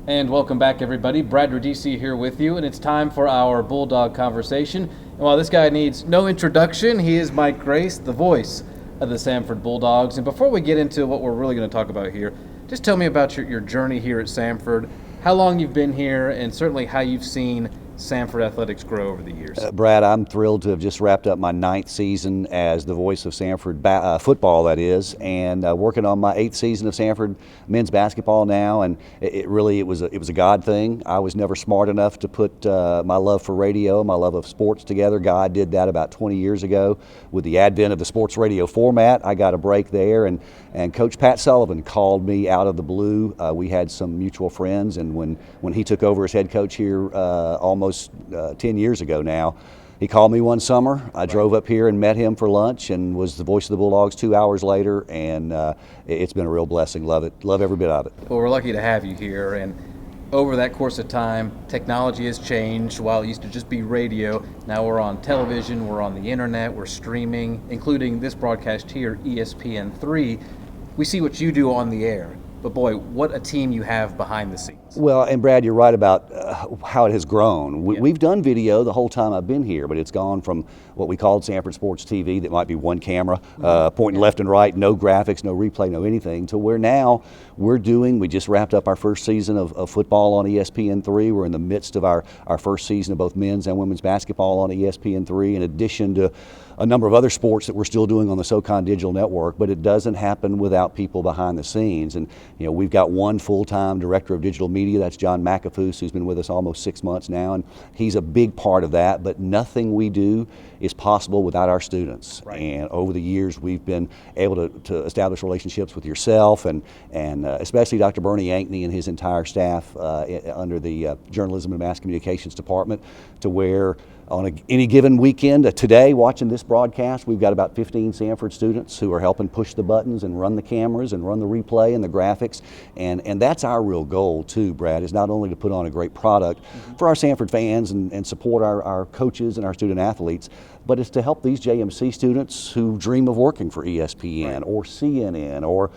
And welcome back, everybody. Brad Radici here with you, and it's time for our Bulldog conversation. And while this guy needs no introduction, he is Mike Grace, the voice of the Samford Bulldogs. And before we get into what we're really going to talk about here, just tell me about your journey here at Samford, how long you've been here, and certainly how you've seen Samford Athletics grow over the years. Brad, I'm thrilled to have just wrapped up my 9th season as the voice of Samford football, that is, and working on my 8th season of Samford men's basketball now. And it was a God thing. I was never smart enough to put my love for radio, my love of sports together. God did that about 20 years ago with the advent of the sports radio format. I got a break there, and Coach Pat Sullivan called me out of the blue. We had some mutual friends, and when he took over as head coach here almost 10 years ago now, he called me one summer. I drove up here and met him for lunch and was the voice of the Bulldogs 2 hours later, and it's been a real blessing. Love it. Love every bit of it. Well, we're lucky to have you here, and over that course of time, technology has changed. While it used to just be radio, now we're on television, we're on the internet, we're streaming, including this broadcast here, ESPN3. We see what you do on the air, but boy, what a team you have behind the scenes. Well, and Brad, you're right about how it has grown. We've done video the whole time I've been here, but it's gone from what we called Samford Sports TV, that might be one camera, pointing left and right, no graphics, no replay, no anything, to where now we just wrapped up our first season of football on ESPN3. We're in the midst of our first season of both men's and women's basketball on ESPN3, in addition to a number of other sports that we're still doing on the SoCon Digital Network. But it doesn't happen without people behind the scenes. And we've got one full-time director of digital media. That's John McAfoose, who's been with us almost 6 months now, and he's a big part of that. But nothing we do is possible without our students. Right. And over the years, we've been able to establish relationships with yourself and especially Dr. Bernie Yankney and his entire staff under the Journalism and Mass Communications Department, to where on any given weekend, today, watching this broadcast, we've got about 15 Samford students who are helping push the buttons and run the cameras and run the replay and the graphics. And that's our real goal too, Brad, is not only to put on a great product for our Samford fans and support our coaches and our student athletes, but it's to help these JMC students who dream of working for ESPN or CNN or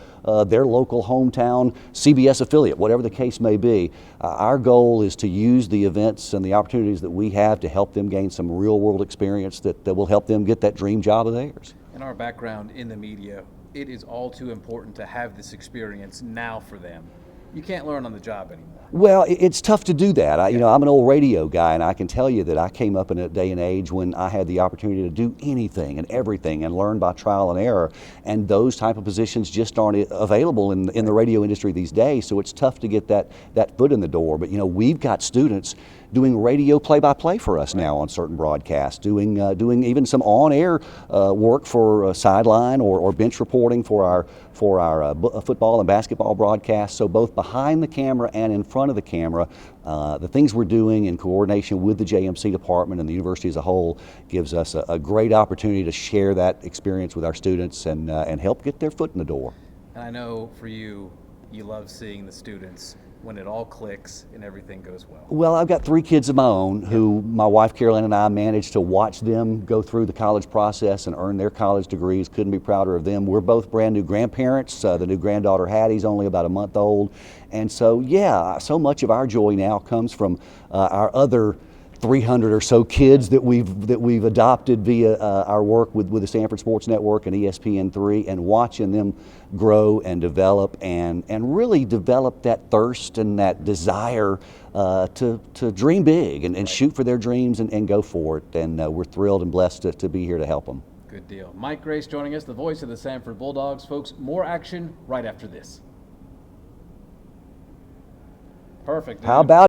their local hometown CBS affiliate, whatever the case may be. Our goal is to use the events and the opportunities that we have to help them gain some real world experience that will help them get that dream job of theirs. In our background in the media, it is all too important to have this experience now for them. You can't learn on the job anymore. Well, it's tough to do that. I'm an old radio guy, and I can tell you that I came up in a day and age when I had the opportunity to do anything and everything and learn by trial and error. And those type of positions just aren't available in the radio industry these days. So it's tough to get that foot in the door. But we've got students doing radio play-by-play for us now on certain broadcasts, doing even some on-air work for sideline or bench reporting for our football and basketball broadcasts. So both behind the camera and in front of the camera, the things we're doing in coordination with the JMC department and the university as a whole gives us a great opportunity to share that experience with our students and help get their foot in the door. And I know for you love seeing the students when it all clicks and everything goes well. Well, I've got 3 kids of my own who my wife Carolyn and I managed to watch them go through the college process and earn their college degrees. Couldn't be prouder of them. We're both brand new grandparents. The new granddaughter Hattie's only about a month old. And so, so much of our joy now comes from our other 300 or so kids that we've adopted via our work with the Samford Sports Network and ESPN3, and watching them grow and develop and really develop that thirst and that desire to dream big and shoot for their dreams and go for it. And we're thrilled and blessed to be here to help them. Good deal. Mike Grace joining us, the voice of the Samford Bulldogs. Folks, more action right after this. Perfect. How about